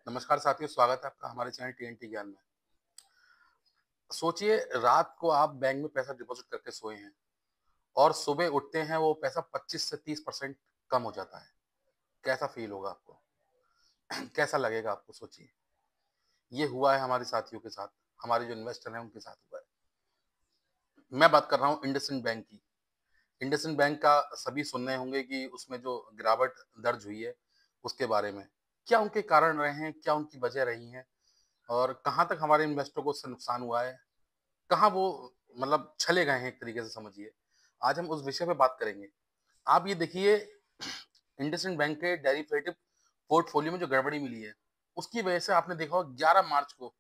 नमस्कार साथियों, स्वागत है आपका हमारे चैनल टीएनटी ज्ञान में। सोचिए रात को आप बैंक में पैसा डिपॉज़िट करके सोए हैं और सुबह उठते हैं वो पैसा 25 से 30% कम हो जाता है। कैसा फ़ील होगा आपको? कैसा लगेगा आपको सोचिए? ये हुआ है हमारे साथियों के साथ, हमारे जो इन्वेस्टर हैं उनके साथ हुआ है। मैं बात कर रहा हूँ इंडसइंड बैंक की। इंडसइंड बैंक का सभी सुन रहे होंगे कि उसमें जो गिरावट दर्ज हुई है, उसके बारे में। क्या उनके कारण रहे हैं? क्या उनकी वजह रही हैं? और कहाँ तक हमारे इन्वेस्टर को उससे नुकसान हुआ है? कहाँ वो मतलब छले गए हैं एक तरीके से समझिए। आज हम उस विषय पे बात करेंगे। आप ये देखिए इंडसइंड बैंक के डेरिवेटिव पोर्टफोलियो में जो गड़बड़ी मिली है, उसकी वजह से आपने देखा होगा 11 मार्च को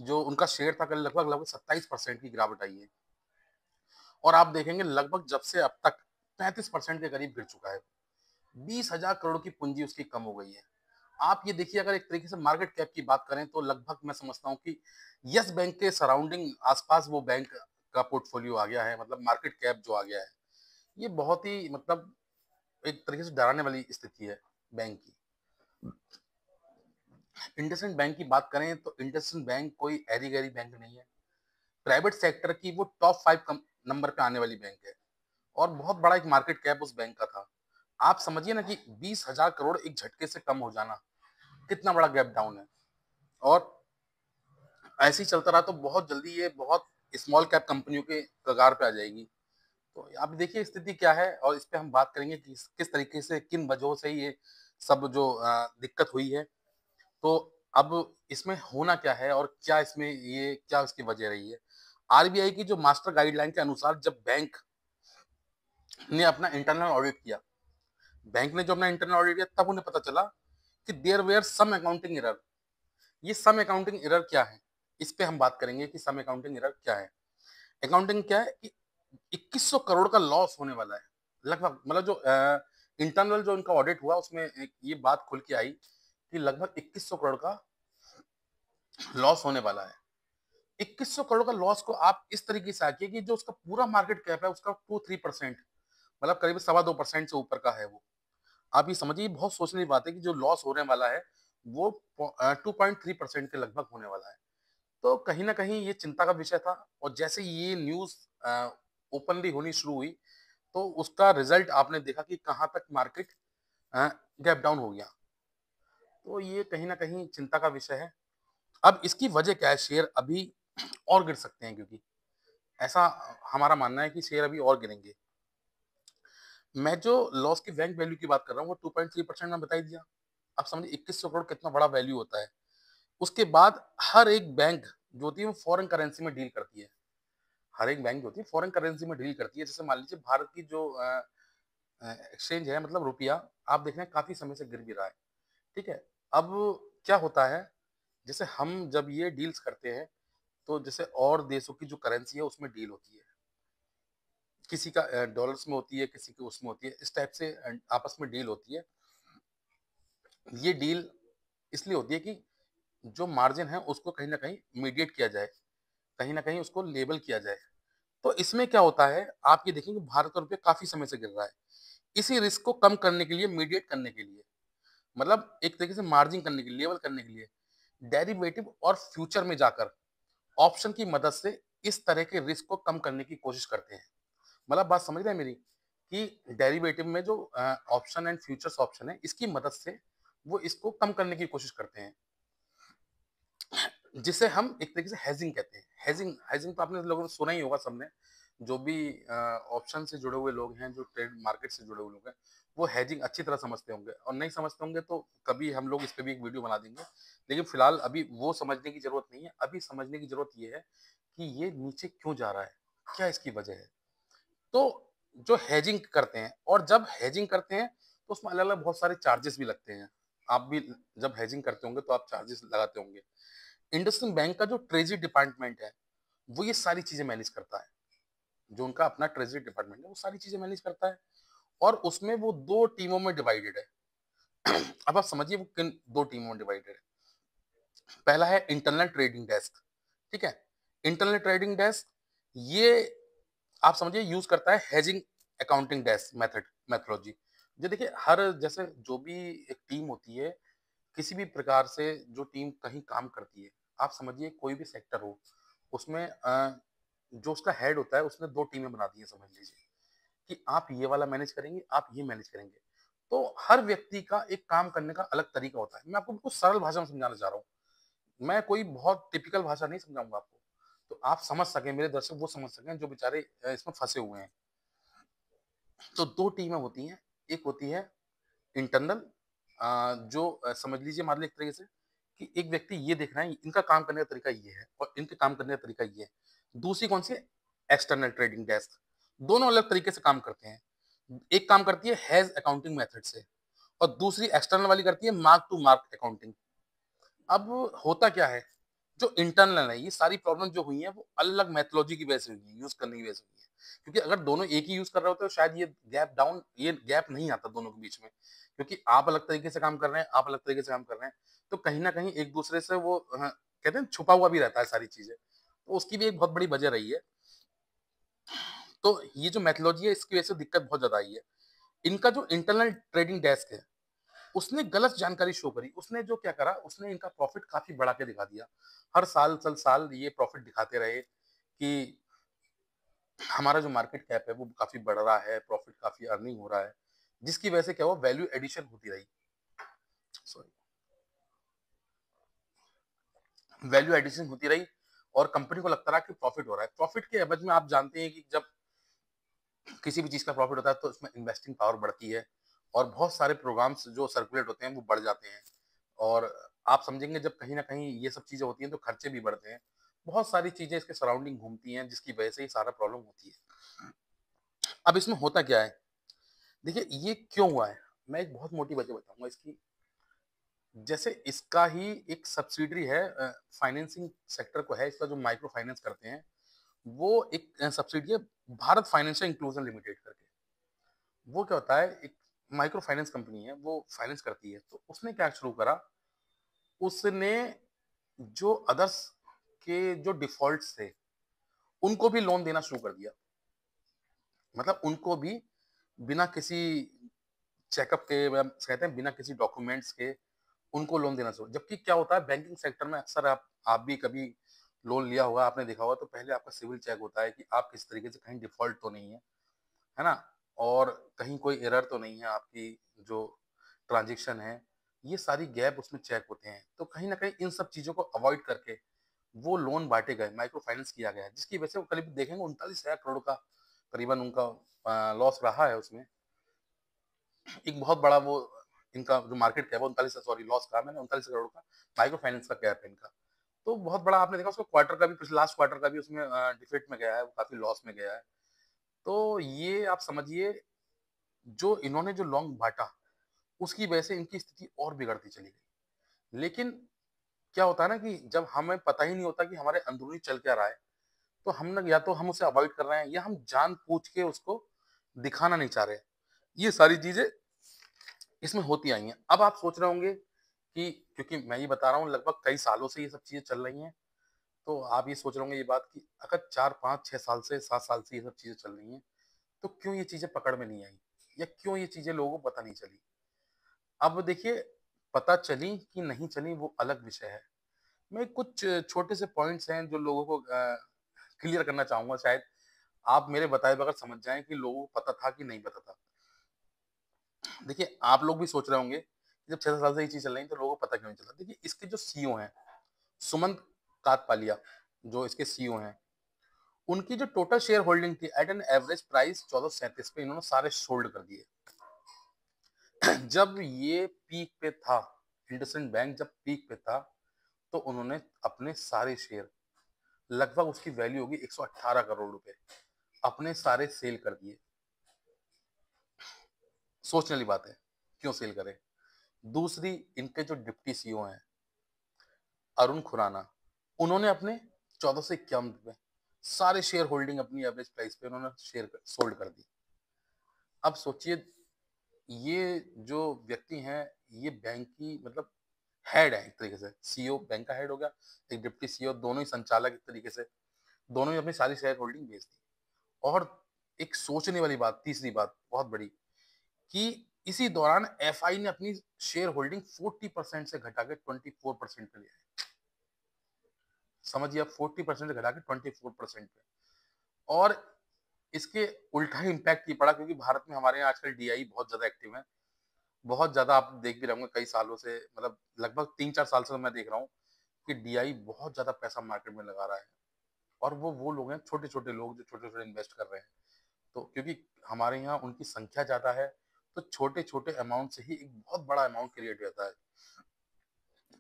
जो उनका शेयर था कल लगभग 27% की गिरावट आई है। और आप देखेंगे लगभग जब से अब तक 35% के करीब गिर चुका है। 20,000 करोड़ की पूंजी उसकी कम हो गई है। आप ये देखिए अगर एक तरीके से मार्केट कैप की बात करें तो लगभग मैं समझता हूँ कि यस बैंक के सराउंडिंग आसपास वो बैंक का पोर्टफोलियो आ गया है, मतलब मार्केट कैप जो आ गया है। ये बहुत ही मतलब एक तरीके से डराने वाली स्थिति है बैंक की। इंडसइंड बैंक की बात करें तो इंडसइंड बैंक कोई ऐरी गैरी बैंक नहीं है। प्राइवेट सेक्टर की वो टॉप 5 नंबर पे आने वाली बैंक है और बहुत बड़ा एक मार्केट कैप उस बैंक का था। आप समझिए ना कि 20,000 करोड़ एक झटके से कम हो जाना कितना बड़ा गैप डाउन है। और ऐसे ही चलता रहा तो बहुत जल्दी ये बहुत स्मॉल कैप कंपनियों के कगार पे आ जाएगी। तो आप देखिए स्थिति क्या है और इस पे हम बात करेंगे कि किस तरीके से किन वजहों से ये सब जो दिक्कत हुई है। तो अब इसमें होना क्या है और क्या इसमें ये क्या उसकी वजह रही है? आरबीआई की जो मास्टर गाइडलाइन के अनुसार जब बैंक ने अपना इंटरनल ऑडिट किया, बैंक ने जो अपना इंटरनल ऑडिट किया तब उन्हें पता चला कि there were some accounting error. ये सम अकाउंटिंग एरर क्या है? इस पे हम बात करेंगे कि सम अकाउंटिंग एरर क्या है। अकाउंटिंग क्या है कि 2100 करोड़ का लॉस होने वाला है लगभग, मतलब जो इंटरनल जो इनका ऑडिट हुआ उसमें एक ये बात खुल के आई कि लगभग 2100 करोड़ का लॉस होने वाला है। 2100 करोड़ का लॉस को आप इस तरीके से आकिए कि जो उसका पूरा मार्केट कैप है उसका 2-3%, मतलब करीब 2.25% से ऊपर का है वो। आप ये समझिए बहुत सोचने की बात है कि जो लॉस होने वाला है वो 2.3% के लगभग होने वाला है। तो कहीं न कहीं ये चिंता का विषय था और जैसे ये न्यूज़ ओपनली होनी शुरू हुई, तो उसका रिज़ल्ट आपने देखा कि कहाँ तक मार्केट अ, गैप डाउन हो गया। तो ये कहीं न कहीं चिंता का विषय है। अब इसकी वजह क्या है? शेयर अभी और गिर सकते हैं क्योंकि ऐसा हमारा मानना है कि शेयर अभी और गिरेंगे। मैं जो लॉस की बैंक वैल्यू की बात कर रहा हूँ वो 2.3% मैं बता ही दिया। आप समझिए 2100 करोड़ कितना बड़ा वैल्यू होता है। उसके बाद हर एक बैंक जो होती है वो फॉरेन करेंसी में डील करती है। हर एक बैंक जो होती है फॉरेन करेंसी में डील करती है। जैसे मान लीजिए भारत की जो एक्सचेंज है, मतलब रुपया, आप देख रहे हैं काफ़ी समय से गिर भी रहा है, ठीक है? अब क्या होता है, जैसे हम जब ये डील्स करते हैं, तो जैसे और देशों की जो करेंसी है उसमें डील होती है। किसी का डॉलर्स में होती है, किसी की उसमें होती है, इस टाइप से आपस में डील होती है। ये डील इसलिए होती है कि जो मार्जिन है उसको कहीं न कहीं मीडिएट किया जाए, कहीं न कहीं उसको लेबल किया जाए। तो इसमें क्या होता है, आप ये देखेंगे भारत का रुपया काफ़ी समय से गिर रहा है। इसी रिस्क को कम करने के लिए, मीडिएट करने के लिए, मतलब एक तरीके से मार्जिन करने के लिए, लेवल करने के लिए, डेरिवेटिव और फ्यूचर में जाकर ऑप्शन की मदद से इस तरह के रिस्क को कम करने की कोशिश करते हैं। मतलब बात समझ रहे हैं मेरी? कि डेरिवेटिव में जो ऑप्शन एंड फ्यूचर्स ऑप्शन है, इसकी मदद से वो इसको कम करने की कोशिश करते हैं। जिसे हम एक तरीके से हेजिंग कहते हैं। हेजिंग हेजिंग तो आपने लोगों ने सुना ही होगा सबने। जो भी ऑप्शन से जुड़े हुए लोग हैं, जो ट्रेड मार्केट से जुड़े हुए लोग हैं, वो हेजिंग अच्छी तरह समझते होंगे और नहीं समझते होंगे तो कभी हम लोग इस पे भी एक वीडियो बना देंगे। लेकिन फिलहाल अभी वो समझने की ज़रूरत नहीं है। अभी समझने की ज़रूरत ये है कि ये नीचे क्यों जा रहा है? क्या इसकी वजह है? तो जो हेजिंग करते हैं और जब हेजिंग करते हैं तो उसमें अलग-अलग बहुत सारे चार्जेस भी लगते हैं। आप भी जब हेजिंग करते होंगे तो आप चार्जेस लगाते होंगे। इंडसइंड बैंक का जो ट्रेज़री डिपार्टमेंट है, वो ये सारी चीज़ें मैनेज करता है। जो उनका अपना ट्रेज़री डिपार्टमेंट है, वो सारी चीज़ें मैनेज करता है और उसमें वो 2 टीमों में डिवाइडेड है। अब आप समझिए वो किन 2 टीमों में डिवाइडेड है। पहला है इंटरनल ट्रेडिंग डेस्क, ठीक है? इंटरनल ट्रेडिंग डेस्क ये आप समझिए यूज़ करता है हेजिंग अकाउंटिंग डेस्क मेथोडोलॉजी। जो देखिए हर जैसे जो भी एक टीम होती है, किसी भी प्रकार से जो टीम कहीं काम करती है, आप समझिए कोई भी सेक्टर हो, उसमें जो उसका हेड होता है उसने 2 टीमें बना दी हैं समझ लीजिए, कि आप ये वाला मैनेज करेंगे, आप ये मैनेज करेंगे। तो हर व्यक्ति का एक काम करने का अलग तरीका होता है। मैं आपको बिल्कुल सरल भाषा में समझाना चाह रहा हूँ। मैं कोई बहुत टिपिकल भाषा नहीं समझाऊँगा आपको। तो आप समझ सकें, मेरे दर्शक वो समझ सकें जो बेचारे इसमें फँसे हुए हैं। तो 2 टीमें होती हैं, एक होती है इंटरनल, जो समझ लीजिए मान लें एक तरीके से कि एक व्यक्ति ये देख रहा है, इनका काम करने का तरीका ये है और इनके काम करने का तरीका ये है। दूसरी कौन-सी है? External trading desk. दोनों अलग तरीके से काम करते हैं। एक काम करती है हैज़ अकाउंटिंग मेथड से और दूसरी एक्सटर्नल वाली करती है मार्क टू मार्क अकाउंटिंग। अब होता क्या है, जो इंटरनल है, ये सारी प्रॉब्लम जो हुई हैं, वो अलग मेथोडोलॉजी की वजह से हुई हैं, यूज़ करने की वजह से हुई हैं। क्योंकि अगर दोनों एक ही यूज़ कर रहे होते तो शायद ये गैप नहीं आता दोनों के बीच में। क्योंकि आप अलग तरीके से काम कर रहे हैं, आप अलग तरीके से काम कर रहे हैं, तो कहीं न कहीं एक-दूसरे से वो कहते हैं छुपा हुआ भी रहता है सारी चीज़ें। तो उसकी भी एक बहुत बड़ी वजह रही है। तो ये जो मेथोडोलॉजी है, इसकी वजह से दिक्कत बहुत ज़्यादा आई है। इनका जो इंटरनल ट्रेडिंग डेस्क है, उसने गलत जानकारी शो करी। उसने जो क्या करा, उसने इनका प्रॉफ़िट काफ़ी बढ़ा के दिखा दिया। हर साल ये प्रॉफ़िट दिखाते रहे कि हमारा जो मार्केट कैप है, वो काफ़ी बढ़ रहा है, प्रॉफ़िट काफ़ी अर्निंग हो रहा है। जिसकी वजह से क्या हुआ, वैल्यू एडिशन होती रही। सॉरी, वैल्यू एडिशन होती रही और कंपनी को लगता रहा कि प्रॉफ़िट हो रहा है। प्रॉफ़िट के एवज़ में आप जानते हैं कि जब किसी भी चीज़ का प्रॉफ़िट होता है, तो उसमें इन्वेस्टिंग पावर बढ़ती है और बहुत सारे प्रोग्राम्स जो सर्कुलेट होते हैं, वो बढ़ जाते हैं। और आप समझेंगे जब कहीं न कहीं ये सब चीज़ें होती हैं, तो खर्चे भी बढ़ते हैं। बहुत सारी चीज़ें इसके सराउंडिंग घूमती हैं, जिसकी वजह से ये सारा प्रॉब्लम होती है। अब इसमें होता क्या है? देखिए, ये क्यों हुआ है? मैं एक बहुत मोटी वजह बताऊँगा इसकी। जैसे इसका ही एक सब्सिडियरी है, फाइनेंसिंग सेक्टर को है, इसका जो माइक्रो फाइनेंस करते हैं, वो एक सब्सिडियरी है भारत फाइनेंशियल इंक्लूजन लिमिटेड करके। वो क्या होता है, एक माइक्रो फाइनेंस कंपनी है, वो फाइनेंस करती है। तो उसने क्या शुरू करा, उसने जो अदर्स के जो डिफ़ॉल्ट्स थे, उनको भी लोन देना शुरू कर दिया। मतलब उनको भी बिना किसी चेकअप के, कहते हैं बिना किसी डॉक्यूमेंट्स के उनको लोन देना शुरू। जबकि क्या होता है बैंकिंग सेक्टर में, अक्सर आप भी कभी लोन लिया होगा, आपने देखा होगा, तो पहले आपका सिविल चेक होता है कि आप किस तरीके से कहीं डिफ़ॉल्ट तो नहीं है ना? और कहीं कोई एरर तो नहीं है, आपकी जो ट्रांज़ैक्शन है, ये सारी गैप उसमें चेक होते हैं। तो कहीं न कहीं इन सब चीज़ों को अवॉइड करके वो लोन बाँटे गए, माइक्रो फाइनेंस किया गया है, जिसकी वजह से वो करीब देखेंगे 39,000 करोड़ का करीबन उनका लॉस रहा है उसमें। एक बहुत बड़ा वो इनका जो मार्केट कैप है, 39, सॉरी लॉस कहा मैंने, 39 करोड़ का माइक्रो फाइनेंस का कैप है इनका। तो बहुत बड़ा आपने देखा, उसका क्वार्टर का भी, पिछले लास्ट क्वार्टर का भी उसमें डिफेक्ट में गया है, वो काफ़ी लॉस में गया है। तो ये आप समझिए, जो इन्होंने जो लॉन्ग बाँटा, उसकी वजह से इनकी स्थिति और बिगड़ती चली गई। लेकिन क्या होता है ना कि जब हमें पता ही नहीं होता कि हमारे अंदरूनी चल क्या रहा है, तो हम ना, या तो हम उसे अवॉइड कर रहे हैं या हम जानबूझ के उसको दिखाना नहीं चाह रहे हैं। ये सारी चीज़ें इसमें होती आई हैं। अब आप सोच रहे होंगे कि क्योंकि मैं ये बता रहा हूँ लगभग कई सालों से ये सब चीज़ें चल रही हैं, तो आप ये सोच रहे होंगे ये बात कि अगर 4, 5, 6 साल से, 7 साल से ये सब चीज़ें चल रही हैं, तो क्यों ये चीज़ें पकड़ में नहीं आई? या क्यों ये चीज़ें लोगों को पता नहीं चली? अब देखिए, पता चली कि नहीं चली वो अलग विषय है। मैं कुछ छोटे से पॉइंट्स हैं जो लोगों को क्लियर करना चाहूँगा, शायद आप मेरे बताए बगैर समझ जाएँ कि लोगों को पता था कि नहीं पता था। देखिए, आप लोग भी सोच रहे होंगे कि जब 6 साल से ये चीज़ चल रही है तो लोगों को पता क्यों नहीं चला? देखिए, इसके जो सीईओ हैं, सुमंत कातपालिया, जो इसके सीईओ हैं, उनकी जो टोटल शेयर होल्डिंग थी एट एन एवरेज प्राइस 1437 पे, इन्होंने सारे सोल्ड कर दिए। जब ये पीक पे था, इंडसइंड बैंक जब पीक पे था, तो उन्होंने अपने सारे शेयर, लगभग उसकी वैल्यू होगी 118 करोड़ रुपए, अपने सारे सेल कर दिए। सोचने वाली बात है, क्यों सेल करे? दूसरी, इनके जो डिप्टी सीईओ हैं, अरुण खुराना, उन्होंने अपने 1451 पे सारे शेयर होल्डिंग अपनी एवरेज प्राइस पे उन्होंने शेयर सोल्ड कर दी। अब सोचिए, ये जो व्यक्ति हैं, ये बैंक की मतलब हेड है एक तरीके से, सीईओ बैंक का हेड हो गया, एक डिप्टी सीईओ, दोनों ही संचालक एक तरीके से, दोनों ही अपनी सारी शेयर होल्डिंग बेच दी। और एक सोचने वाली बात, तीसरी बात बहुत बड़ी, कि इसी दौरान एफआई ने अपनी शेयर होल्डिंग 40% से घटा के 24% पे लिया। समझिए आप, 40% से घटा के 24% पे। और इसके उल्टा ही इम्पैक्ट ये पड़ा, क्योंकि भारत में हमारे यहाँ आजकल डीआई बहुत ज्यादा एक्टिव है। बहुत ज्यादा आप देख भी रहे होंगे, कई सालों से, मतलब लगभग 3-4 साल से तो मैं देख रहा हूँ कि डीआई बहुत ज्यादा पैसा मार्केट में लगा रहा है। और वो लोग हैं, छोटे छोटे लोग, जो छोटे छोटे इन्वेस्ट कर रहे हैं। तो क्योंकि हमारे यहाँ उनकी संख्या ज्यादा है, तो छोटे छोटे अमाउंट से ही एक बहुत बड़ा अमाउंट क्रिएट होता है।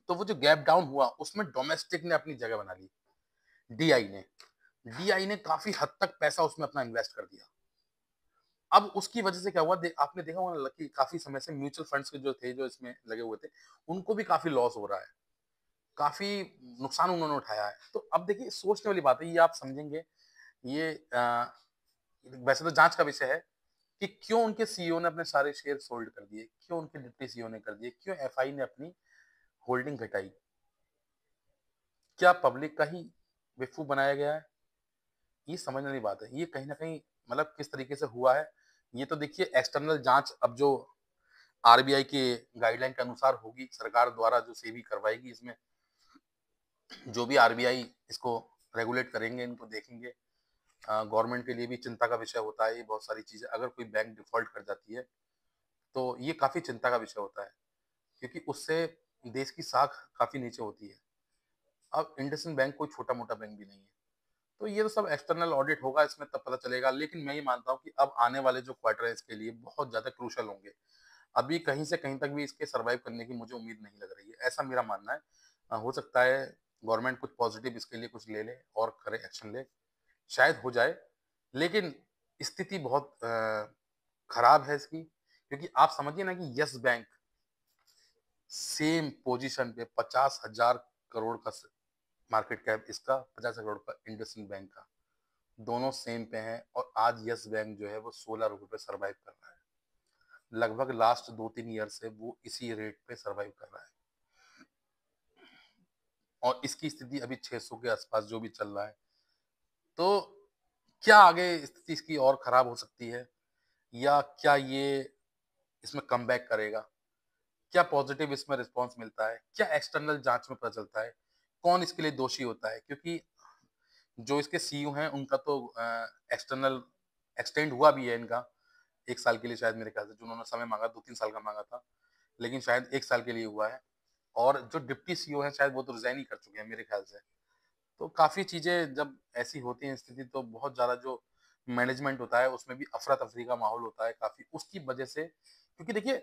तो वो जो गैप डाउन हुआ, उसमें डोमेस्टिक ने अपनी जगह बना ली। डीआई ने डीआई ने काफी हद तक पैसा उसमें अपना इन्वेस्ट कर दिया। अब उसकी वजह से क्या हुआ, आपने देखा होगा कि काफी समय से म्यूचुअल फंड्स के जो थे, जो इसमें लगे हुए थे, उनको भी काफी लॉस हो रहा है, काफी नुकसान उन्होंने उठाया है। तो अब देखिए, सोचने वाली बात है, ये आप समझेंगे। ये वैसे तो जांच का विषय है कि क्यों उनके सीईओ ने अपने सारे शेयर सोल्ड कर दिए, क्यों उनके डिप्टी सीईओ ने कर दिए, क्यों एफआई ने अपनी होल्डिंग घटाई। क्या पब्लिक का ही बेवकूफ बनाया गया है? ये समझने वाली बात है। ये कहीं ना कहीं, मतलब किस तरीके से हुआ है, ये तो देखिए एक्सटर्नल जांच अब जो आरबीआई के गाइडलाइन के अनुसार होगी, सरकार द्वारा जो सेबी करवाएगी, इसमें जो भी आरबीआई इसको रेगुलेट करेंगे, इनको देखेंगे। गवर्नमेंट के लिए भी चिंता का विषय होता है ये बहुत सारी चीजें। अगर कोई बैंक डिफॉल्ट कर जाती है तो ये काफी चिंता का विषय होता है, क्योंकि उससे देश की साख काफी नीचे होती है। अब इंडसइंड बैंक कोई छोटा मोटा बैंक भी नहीं है। तो ये तो सब एक्सटर्नल ऑडिट होगा, इसमें तब पता चलेगा। लेकिन मैं ये मानता हूँ कि अब आने वाले जो क्वार्टर है इसके लिए बहुत ज्यादा क्रूशल होंगे। अभी कहीं से कहीं तक भी इसके सरवाइव करने की मुझे उम्मीद नहीं लग रही है, ऐसा मेरा मानना है। हो सकता है गवर्नमेंट कुछ पॉजिटिव इसके लिए कुछ ले ले और करे, एक्शन ले, शायद हो जाए। लेकिन स्थिति बहुत खराब है इसकी, क्योंकि आप समझिए ना कि यस बैंक सेम पोजीशन पे 50,000 करोड़ का मार्केट कैप इसका, 50 करोड़ का इंडसइंड बैंक का, दोनों सेम पे हैं। और आज यस बैंक जो है वो 16 रुपए पे सर्वाइव कर रहा है। लगभग लास्ट 2-3 ईयर से वो इसी रेट पे सर्वाइव कर रहा है। और इसकी स्थिति अभी 600 के आसपास जो भी चल रहा है। तो क्या आगे स्थिति इसकी और खराब हो सकती है, या क्या ये इसमें कम बैक करेगा? क्या पॉजिटिव इसमें रिस्पॉन्स मिलता है? क्या एक्सटर्नल जांच में पता चलता है? कौन इसके लिए दोषी होता है? क्योंकि जो इसके सीईओ हैं उनका तो एक्सटर्नल एक्सटेंड हुआ भी है इनका 1 साल के लिए, शायद मेरे ख्याल से, जो उन्होंने समय मांगा 2-3 साल का मांगा था, लेकिन शायद 1 साल के लिए हुआ है। और जो डिप्टी सीईओ हैं शायद वो तो रिजाइन ही कर चुके हैं मेरे ख्याल से। तो काफी चीजें जब ऐसी होती हैं स्थिति, तो बहुत ज्यादा जो मैनेजमेंट होता है उसमें भी अफरा तफरी का माहौल होता है काफी, उसकी वजह से। क्योंकि देखिए,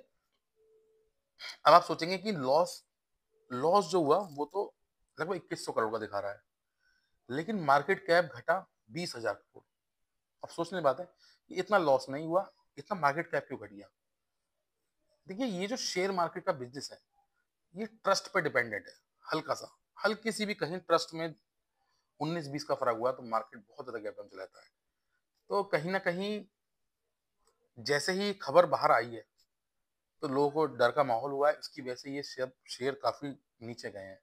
अब आप सोचेंगे कि लॉस लॉस जो हुआ वो तो लगभग 2100 करोड़ का दिखा रहा है, लेकिन मार्केट कैप घटा 20,000 करोड़। अब सोचने की बात है कि इतना लॉस नहीं हुआ, इतना मार्केट कैप क्यों घट गया? देखिए, ये जो शेयर मार्केट का बिजनेस है, ये ट्रस्ट पे डिपेंडेंट है। हल्का सा, हल्की सी भी कहीं ट्रस्ट में 19-20 का फर्क हुआ तो मार्केट बहुत ज्यादा गैप डाउन चला जाता है। तो कहीं ना कहीं जैसे ही खबर बाहर आई है, तो लोगों को डर का माहौल हुआ है, इसकी वजह से ये शेयर शेयर काफी नीचे गए हैं।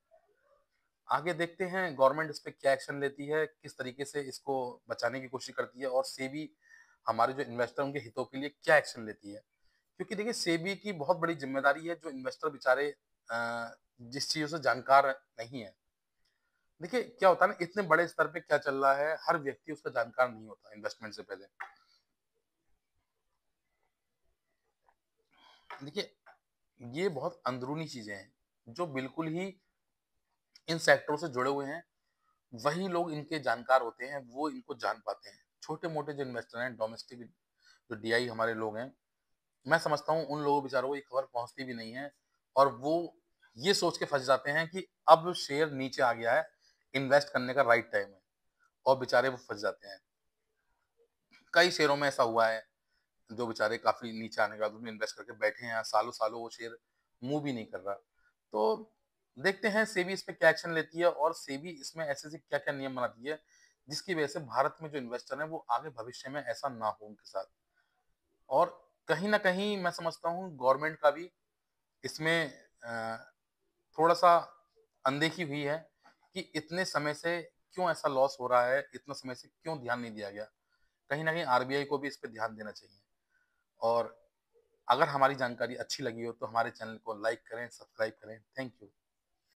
आगे देखते हैं गवर्नमेंट इस पे क्या एक्शन लेती है, किस तरीके से इसको बचाने की कोशिश करती है, और सेबी हमारे जो इन्वेस्टर उनके हितों के लिए क्या एक्शन लेती है। क्योंकि देखिए, सेबी की बहुत बड़ी जिम्मेदारी है, जो इन्वेस्टर बेचारे जिस चीजों से जानकार नहीं है। देखिए क्या होता है ना, इतने बड़े स्तर पे क्या चल रहा है, हर व्यक्ति उसका जानकार नहीं होता इन्वेस्टमेंट से पहले। देखिए, ये बहुत अंदरूनी चीजें हैं, जो बिल्कुल ही इन सेक्टरों से जुड़े हुए हैं। वही लोग इनके जानकार होते हैं, वो इनको जान पाते हैं। छोटे मोटे जो इन्वेस्टर हैं, डोमेस्टिक जो डीआई हमारे लोग हैं, मैं समझता हूँ उन लोगों बेचारों को ये खबर पहुंचती भी नहीं है। और वो ये सोच के फंस जाते हैं कि अब शेयर नीचे आ गया है, इन्वेस्ट करने का राइट टाइम है, और बेचारे वो फंस जाते हैं। कई शेयरों में ऐसा हुआ है, जो बेचारे काफी नीचे आने के बाद उसमें इन्वेस्ट करके बैठे हैं, सालों सालों वो शेयर मूव भी नहीं कर रहा। तो देखते हैं सेबी इस पे क्या एक्शन लेती है, और सेबी इसमें ऐसे से क्या क्या नियम बनाती है, जिसकी वजह से भारत में जो इन्वेस्टर है वो आगे भविष्य में ऐसा ना हो उनके साथ। और कहीं ना कहीं मैं समझता हूँ गवर्नमेंट का भी इसमें थोड़ा सा अनदेखी हुई है, कि इतने समय से क्यों ऐसा लॉस हो रहा है, इतना समय से क्यों ध्यान नहीं दिया गया। कहीं ना कहीं आरबीआई को भी इस पे ध्यान देना चाहिए। और अगर हमारी जानकारी अच्छी लगी हो तो हमारे चैनल को लाइक करें, सब्सक्राइब करें। Thank you.